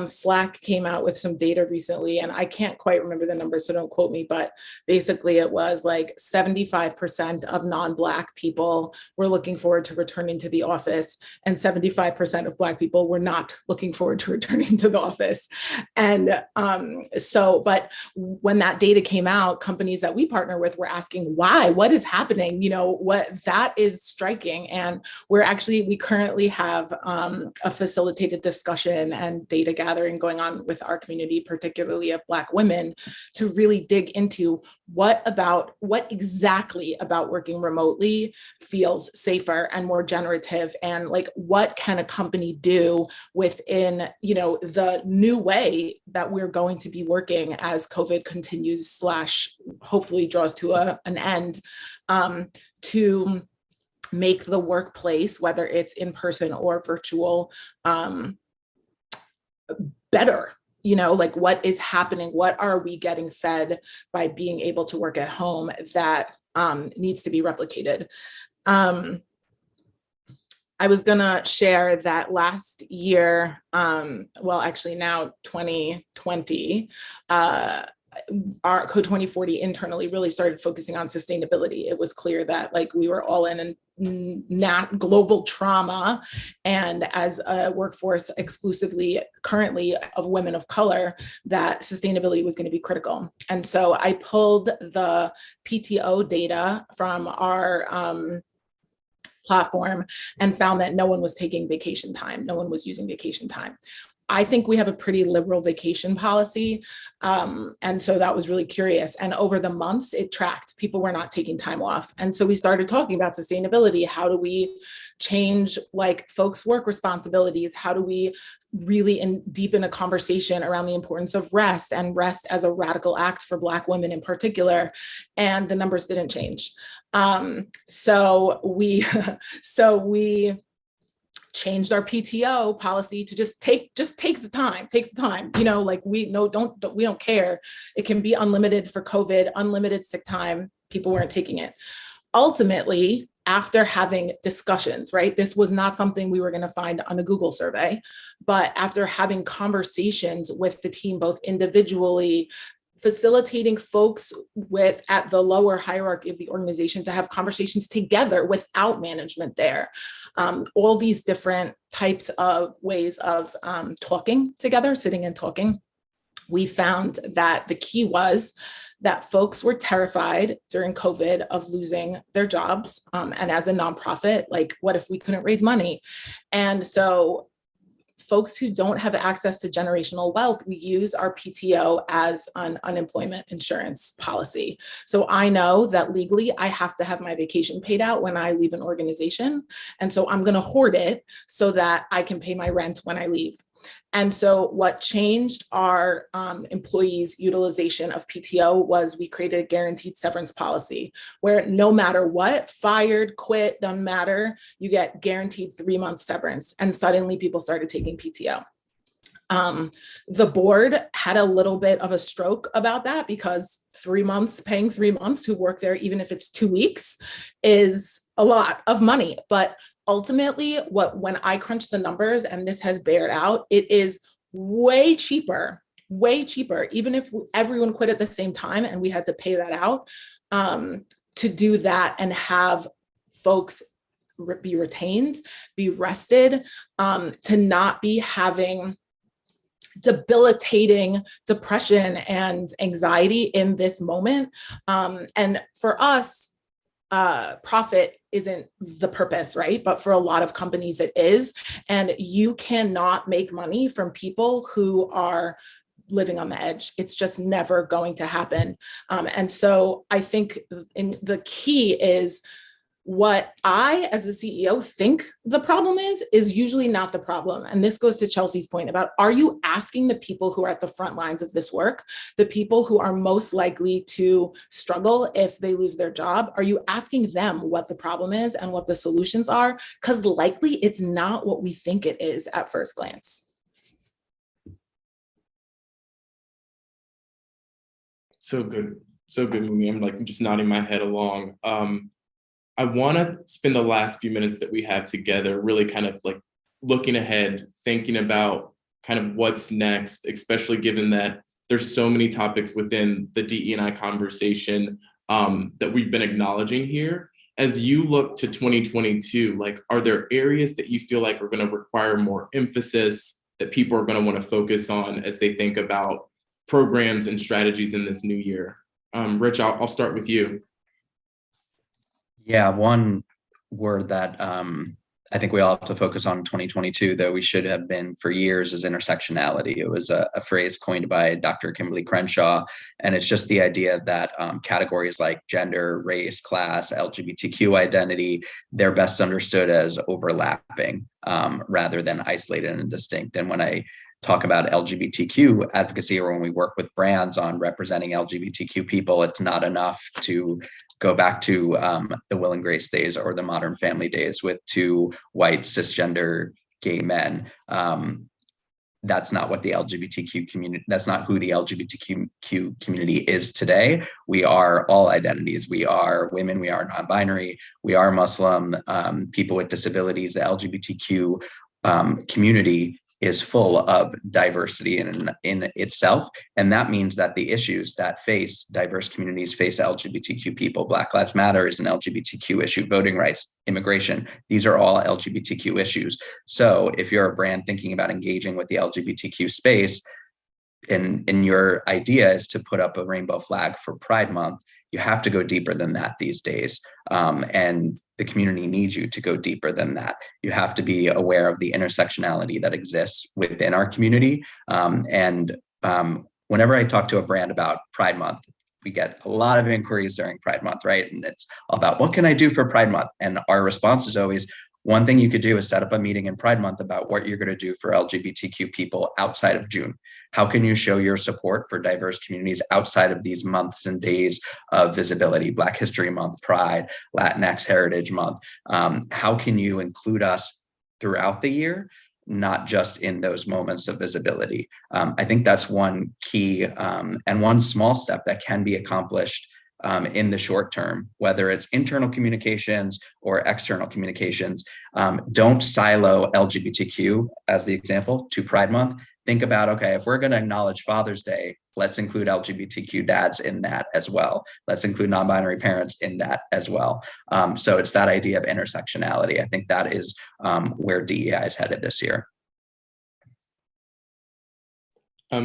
Slack came out with some data recently, and I can't quite remember the numbers, so don't quote me, but basically it was like 75% of non-Black people were looking forward to returning to the office, and 75% of Black people were not looking forward to returning to the office. And but when that data came out, companies that we partner with were asking why, what is happening? What that is striking. And we currently have a facilitated discussion and data gathering going on with our community, particularly of Black women, to really dig into what exactly about working remotely feels safer and more generative, and like what can a company do within the new way that we're going to be working as COVID continues / hopefully draws to an end, to make the workplace, whether it's in person or virtual, better. Like what is happening? What are we getting fed by being able to work at home that needs to be replicated? I was gonna share that last year, actually now 2020, our Code 2040 internally really started focusing on sustainability. It was clear that we were all in global trauma, and as a workforce exclusively currently of women of color, that sustainability was going to be critical. And so I pulled the PTO data from our platform and found that no one was taking vacation time. No one was using vacation time. I think we have a pretty liberal vacation policy. And so that was really curious. And over the months, it tracked. People were not taking time off. And so we started talking about sustainability. How do we change folks' work responsibilities? How do we really deepen a conversation around the importance of rest, and rest as a radical act for Black women in particular? And the numbers didn't change. So we changed our PTO policy to just take the time. We don't care. It can be unlimited for COVID, unlimited sick time. People weren't taking it. Ultimately, after having discussions, right? This was not something we were going to find on a Google survey, but after having conversations with the team, both individually, facilitating folks at the lower hierarchy of the organization to have conversations together without management there. All these different types of ways of talking together, sitting and talking. We found that the key was that folks were terrified during COVID of losing their jobs. And as a nonprofit, what if we couldn't raise money? And so folks who don't have access to generational wealth, we use our PTO as an unemployment insurance policy. So I know that legally I have to have my vacation paid out when I leave an organization. And so I'm going to hoard it so that I can pay my rent when I leave. And so what changed our employees' utilization of PTO was we created a guaranteed severance policy where no matter what, fired, quit, doesn't matter, you get guaranteed 3-month severance. And suddenly people started taking PTO. The board had a little bit of a stroke about that because paying 3 months who work there, even if it's 2 weeks, is a lot of money. But ultimately, when I crunch the numbers, and this has bared out, it is way cheaper, even if everyone quit at the same time and we had to pay that out, to do that and have folks be retained, be rested, to not be having debilitating depression and anxiety in this moment. And for us, profit isn't the purpose, right? But for a lot of companies, it is. And you cannot make money from people who are living on the edge. It's just never going to happen. And so I think the key is What I, as the CEO, think the problem is usually not the problem. And this goes to Chelsea's point about, are you asking the people who are at the front lines of this work, the people who are most likely to struggle if they lose their job, are you asking them what the problem is and what the solutions are? Because likely it's not what we think it is at first glance. So good. So good, Mimi. I'm like just nodding my head along. I want to spend the last few minutes that we have together really kind of like looking ahead, thinking about kind of what's next, especially given that there's so many topics within the DE&I conversation that we've been acknowledging here. As you look to 2022, like, are there areas that you feel like are going to require more emphasis that people are going to want to focus on as they think about programs and strategies in this new year? Rich, I'll start with you. Yeah, one word that I think we all have to focus on in 2022, though we should have been for years, is intersectionality. It was a phrase coined by Dr. Kimberly Crenshaw, and it's just the idea that categories like gender, race, class, LGBTQ identity, they're best understood as overlapping rather than isolated and distinct. And when I talk about LGBTQ advocacy, or when we work with brands on representing LGBTQ people, it's not enough to go back to the Will and Grace days or the Modern Family days with two white cisgender gay men. That's not what the LGBTQ community, that's not who the LGBTQ community is today. We are all identities. We are women, we are non-binary, we are Muslim, people with disabilities. The LGBTQ community is full of diversity in itself. And that means that the issues that face diverse communities face LGBTQ people. Black Lives Matter is an LGBTQ issue, voting rights, immigration, these are all LGBTQ issues. So if you're a brand thinking about engaging with the LGBTQ space, and your idea is to put up a rainbow flag for Pride Month, you have to go deeper than that these days. And the community needs you to go deeper than that. You have to be aware of the intersectionality that exists within our community. Whenever I talk to a brand about Pride Month, we get a lot of inquiries during Pride Month, right? And it's all about, what can I do for Pride Month? And our response is always, one thing you could do is set up a meeting in Pride Month about what you're going to do for LGBTQ people outside of June. How can you show your support for diverse communities outside of these months and days of visibility? Black History Month, Pride, Latinx Heritage Month. How can you include us throughout the year, not just in those moments of visibility? I think that's one key and one small step that can be accomplished in the short term, whether it's internal communications or external communications. Don't silo LGBTQ, as the example, to Pride Month. Think about, okay, if we're going to acknowledge Father's Day, let's include LGBTQ dads in that as well. Let's include non-binary parents in that as well. So it's that idea of intersectionality. I think that is where DEI is headed this year.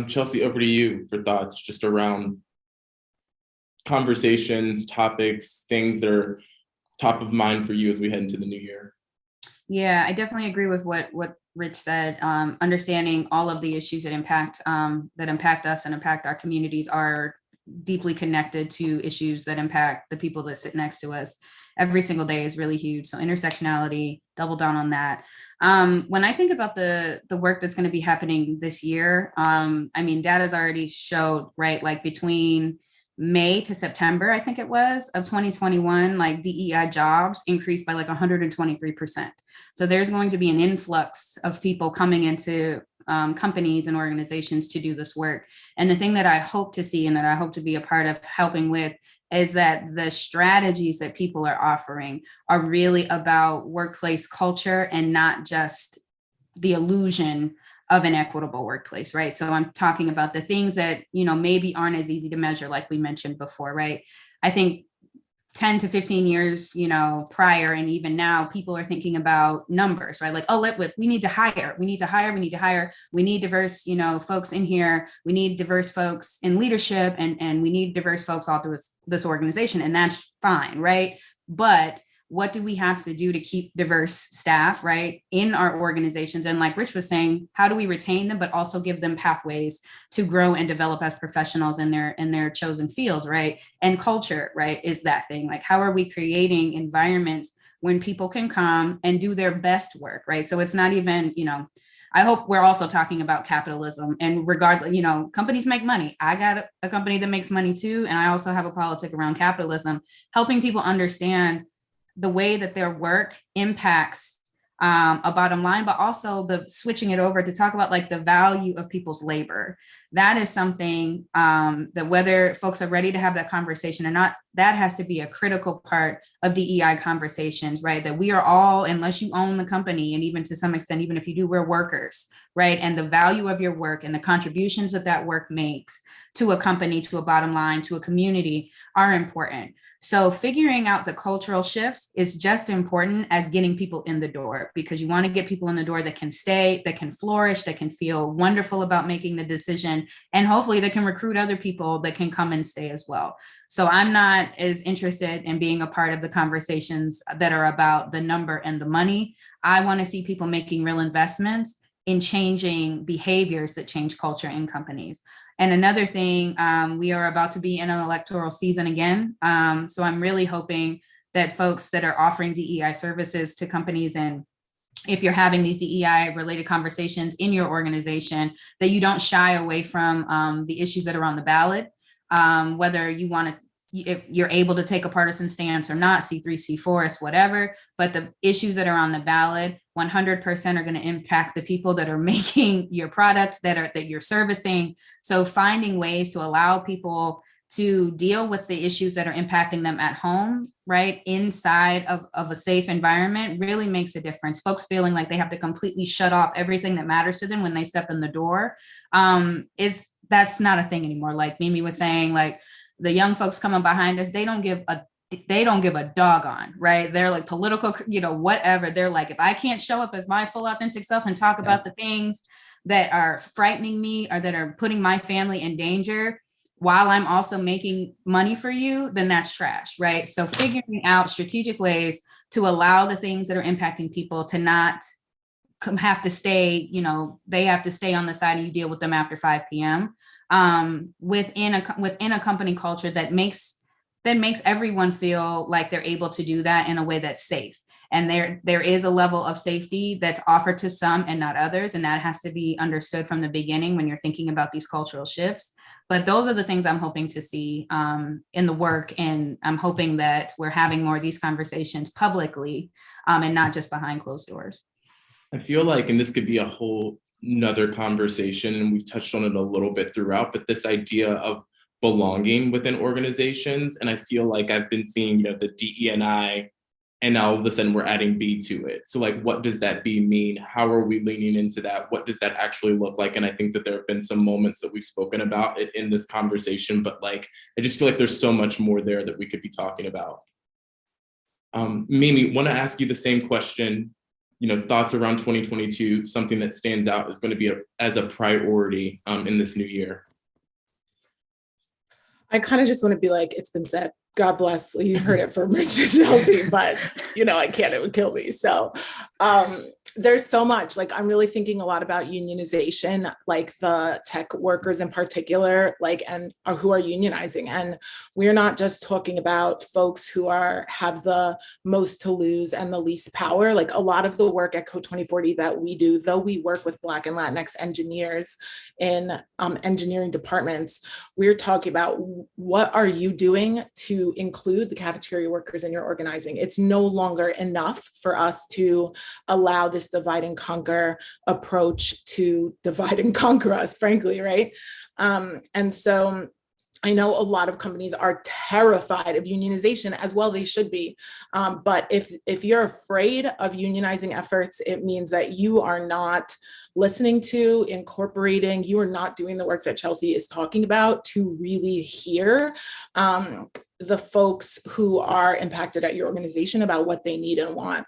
Chelsea, over to you for thoughts just around conversations, topics, things that are top of mind for you as we head into the new year. Yeah, I definitely agree with what Rich said. Understanding all of the issues that impact us and impact our communities are deeply connected to issues that impact the people that sit next to us every single day is really huge. So intersectionality, double down on that. When I think about the work that's going to be happening this year, I mean, data's already showed, right, like between May to September, I think it was, of 2021, like DEI jobs increased by like 123%. So there's going to be an influx of people coming into companies and organizations to do this work. And the thing that I hope to see and that I hope to be a part of helping with is that the strategies that people are offering are really about workplace culture and not just the illusion of an equitable workplace, right? So I'm talking about the things that, maybe aren't as easy to measure, like we mentioned before, right? I think 10 to 15 years, prior, and even now, people are thinking about numbers, right? Like, oh, we need to hire, we need diverse, folks in here. We need diverse folks in leadership, and we need diverse folks all through this organization, and that's fine, right? But what do we have to do to keep diverse staff, right, in our organizations? And like Rich was saying, how do we retain them, but also give them pathways to grow and develop as professionals in their chosen fields, right? And culture, right, is that thing. Like, how are we creating environments when people can come and do their best work, right? So it's not even, I hope we're also talking about capitalism, and regardless, companies make money. I got a company that makes money too. And I also have a politic around capitalism, helping people understand the way that their work impacts a bottom line, but also the switching it over to talk about like the value of people's labor. That is something that whether folks are ready to have that conversation or not, that has to be a critical part of DEI conversations, right? That we are all, unless you own the company, and even to some extent, even if you do, we're workers, right? And the value of your work and the contributions that work makes to a company, to a bottom line, to a community are important. So figuring out the cultural shifts is just important as getting people in the door, because you want to get people in the door that can stay, that can flourish, that can feel wonderful about making the decision, and hopefully they can recruit other people that can come and stay as well. So I'm not as interested in being a part of the conversations that are about the number and the money. I want to see people making real investments in changing behaviors that change culture in companies. And another thing, we are about to be in an electoral season again. So I'm really hoping that folks that are offering DEI services to companies, and if you're having these DEI related conversations in your organization, that you don't shy away from the issues that are on the ballot, whether you want to, if you're able to take a partisan stance or not, C3, C4, whatever, but the issues that are on the ballot 100% are going to impact the people that are making your product, that you're servicing. So finding ways to allow people to deal with the issues that are impacting them at home, right, inside of a safe environment, really makes a difference. Folks feeling like they have to completely shut off everything that matters to them when they step in the door, that's not a thing anymore. Like Mimi was saying, like the young folks coming behind us, they don't give a doggone, right? They're like political, whatever. They're like, if I can't show up as my full authentic self and talk about the things that are frightening me or that are putting my family in danger while I'm also making money for you, then that's trash, right? So figuring out strategic ways to allow the things that are impacting people to not have to stay, they have to stay on the side and you deal with them after 5 p.m. Within a company culture that makes everyone feel like they're able to do that in a way that's safe. And there is a level of safety that's offered to some and not others. And that has to be understood from the beginning when you're thinking about these cultural shifts. But those are the things I'm hoping to see in the work. And I'm hoping that we're having more of these conversations publicly and not just behind closed doors. I feel like, and this could be a whole nother conversation, and we've touched on it a little bit throughout, but this idea of belonging within organizations. And I feel like I've been seeing, the DE&I, and now all of a sudden we're adding B to it. So like, what does that B mean? How are we leaning into that? What does that actually look like? And I think that there have been some moments that we've spoken about it in this conversation, but like, I just feel like there's so much more there that we could be talking about. Mimi, want to ask you the same question. Thoughts around 2022, something that stands out is going to be as a priority in this new year. I kind of just want to be like, it's been said. God bless. You've heard it from Rich and Chelsea, but I can't, it would kill me. So there's so much, like, I'm really thinking a lot about unionization, like the tech workers in particular, and who are unionizing. And we're not just talking about folks who have the most to lose and the least power. Like a lot of the work at Code 2040 that we do, though we work with Black and Latinx engineers in engineering departments, we're talking about what are you doing to include the cafeteria workers in your organizing. It's no longer enough for us to allow this divide and conquer approach to divide and conquer us, frankly, right? And so I know a lot of companies are terrified of unionization, as well they should be. But if you're afraid of unionizing efforts, it means that you are not listening to, incorporating, you are not doing the work that Chelsea is talking about to really hear the folks who are impacted at your organization about what they need and want.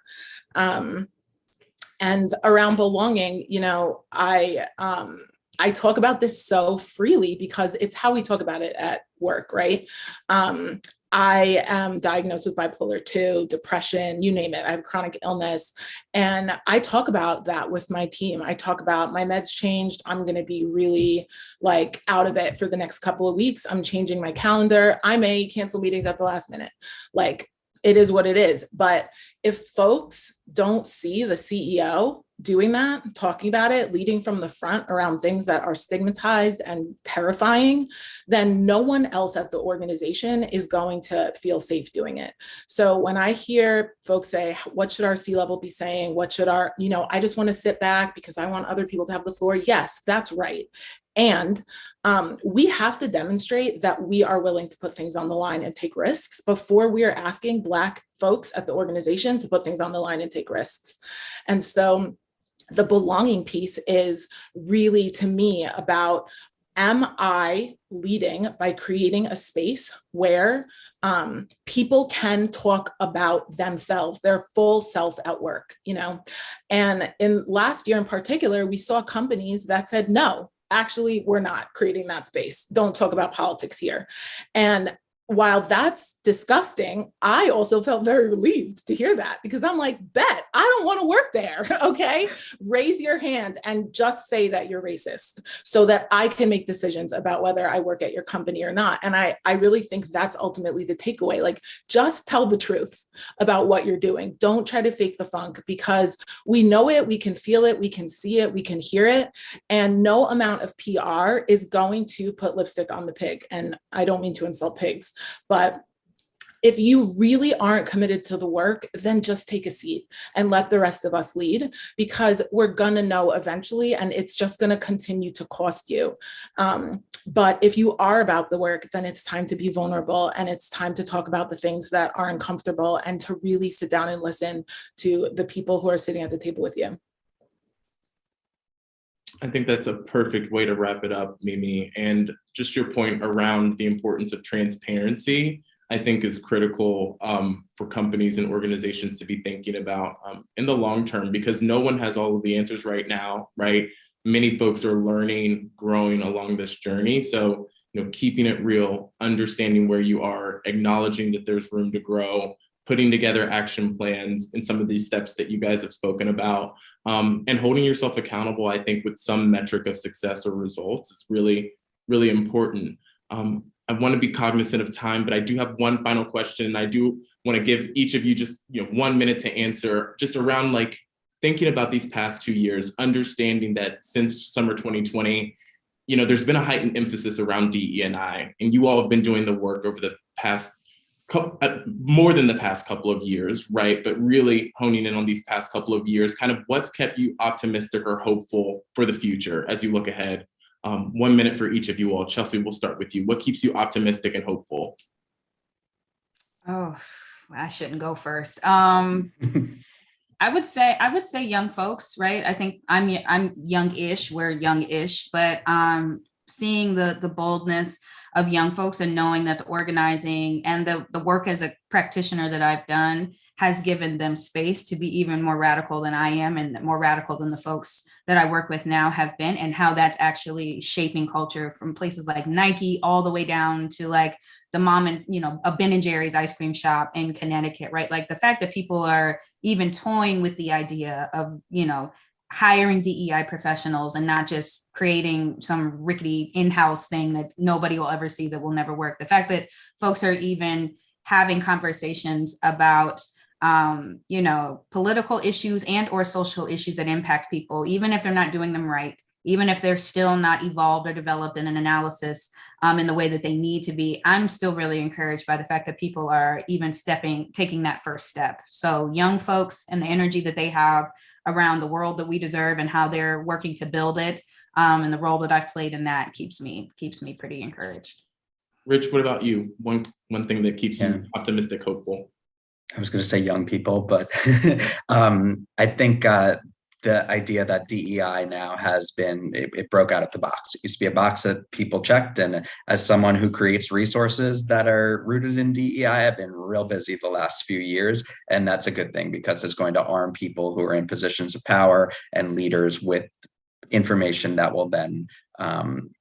And around belonging, I talk about this so freely because it's how we talk about it at work, right? I am diagnosed with bipolar 2, depression, you name it. I have chronic illness. And I talk about that with my team. I talk about my meds changed. I'm going to be really like out of it for the next couple of weeks. I'm changing my calendar. I may cancel meetings at the last minute. Like, it is what it is. But if folks don't see the CEO doing that, talking about it, leading from the front around things that are stigmatized and terrifying, then no one else at the organization is going to feel safe doing it. So when I hear folks say, what should our C-level be saying? What should our, I just want to sit back because I want other people to have the floor. Yes, that's right. And we have to demonstrate that we are willing to put things on the line and take risks before we are asking Black folks at the organization to put things on the line and take risks. And so the belonging piece is really, to me, about, am I leading by creating a space where people can talk about themselves, their full self at work, And in last year in particular, we saw companies that said, no, actually, we're not creating that space. Don't talk about politics here. And while that's disgusting, I also felt very relieved to hear that, because I'm like, bet, I don't want to work there, okay? Raise your hand and just say that you're racist so that I can make decisions about whether I work at your company or not. And I really think that's ultimately the takeaway. Like, just tell the truth about what you're doing. Don't try to fake the funk, because we know it, we can feel it, we can see it, we can hear it, and no amount of PR is going to put lipstick on the pig. And I don't mean to insult pigs, but if you really aren't committed to the work, then just take a seat and let the rest of us lead, because we're gonna know eventually, and it's just gonna continue to cost you. But if you are about the work, then it's time to be vulnerable, and it's time to talk about the things that are uncomfortable, and to really sit down and listen to the people who are sitting at the table with you. I think that's a perfect way to wrap it up, Mimi. And just your point around the importance of transparency, I think is critical for companies and organizations to be thinking about in the long term, because no one has all of the answers right now, right? Many folks are learning, growing along this journey. So, keeping it real, understanding where you are, acknowledging that there's room to grow, putting together action plans and some of these steps that you guys have spoken about, and holding yourself accountable, I think, with some metric of success or results is really, really important. I want to be cognizant of time, but I do have one final question, and I do want to give each of you just 1 minute to answer, just around like thinking about these past 2 years, understanding that since summer 2020, there's been a heightened emphasis around DE&I, and you all have been doing the work over the past more than the past couple of years, right? But really honing in on these past couple of years, kind of what's kept you optimistic or hopeful for the future as you look ahead? 1 minute for each of you all. Chelsea, we'll start with you. What keeps you optimistic and hopeful? Oh, I shouldn't go first. I would say young folks, right? I think I'm young-ish, we're young-ish, but seeing the boldness of young folks and knowing that the organizing and the work as a practitioner that I've done has given them space to be even more radical than I am, and more radical than the folks that I work with now have been, and how that's actually shaping culture from places like Nike all the way down to like the mom and, a Ben & Jerry's ice cream shop in Connecticut, right? Like the fact that people are even toying with the idea of, hiring DEI professionals and not just creating some rickety in-house thing that nobody will ever see, that will never work. The fact that folks are even having conversations about, political issues and or social issues that impact people, even if they're not doing them right, even if they're still not evolved or developed in an analysis in the way that they need to be. I'm still really encouraged by the fact that people are even taking that first step. So young folks and the energy that they have around the world that we deserve and how they're working to build it, and the role that I've played in that keeps me pretty encouraged. Rich, what about you? One thing that keeps you optimistic, hopeful? I was going to say young people, but I think the idea that DEI now has been, it broke out of the box. It used to be a box that people checked. And as someone who creates resources that are rooted in DEI, I've been real busy the last few years. And that's a good thing, because it's going to arm people who are in positions of power and leaders with information that will then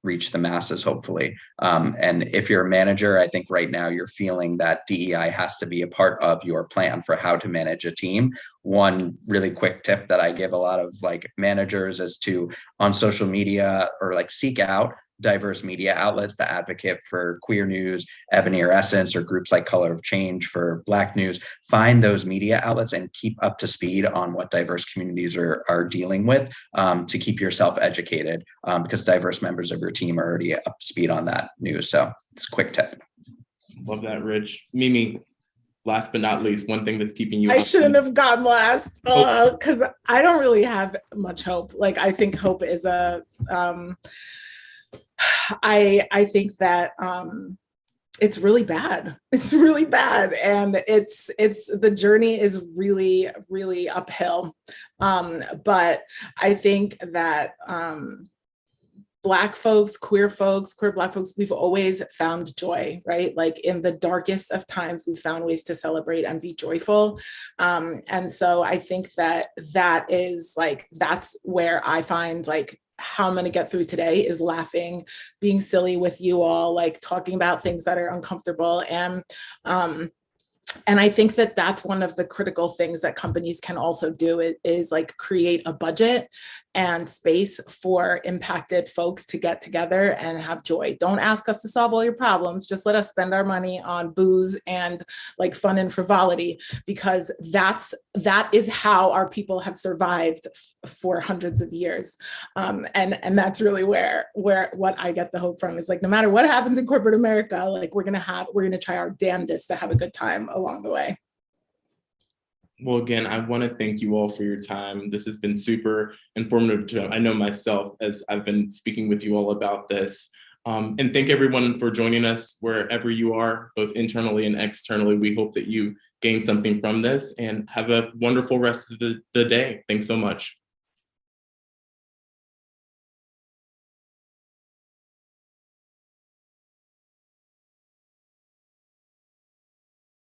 reach the masses, hopefully. And if you're a manager, I think right now you're feeling that DEI has to be a part of your plan for how to manage a team. One really quick tip that I give a lot of like managers is to, on social media, or like seek out diverse media outlets that advocate for queer news, Ebony or Essence, or groups like Color of Change for Black news. Find those media outlets and keep up to speed on what diverse communities are dealing with, to keep yourself educated, because diverse members of your team are already up to speed on that news. So it's a quick tip. Love that, Rich. Mimi, last but not least, one thing that's keeping you I shouldn't have gone last because I don't really have much hope. Like, I think hope is I think that it's really bad. It's really bad. And it's the journey is really, really uphill. But I think that Black folks, queer Black folks, we've always found joy, right? Like in the darkest of times, we've found ways to celebrate and be joyful. And so I think that is like, that's where I find like how I'm going to get through today is laughing, being silly with you all, like talking about things that are uncomfortable. And I think that that's one of the critical things that companies can also do is like create a budget and space for impacted folks to get together and have joy. Don't ask us to solve all your problems. Just let us spend our money on booze and like fun and frivolity, because that is how our people have survived for hundreds of years. And that's really where what I get the hope from is like, no matter what happens in corporate America, like we're gonna try our damnedest to have a good time along the way. Well, again, I want to thank you all for your time. This has been super informative. I know myself as I've been speaking with you all about this. And thank everyone for joining us wherever you are, both internally and externally. We hope that you gain something from this and have a wonderful rest of the day. Thanks so much.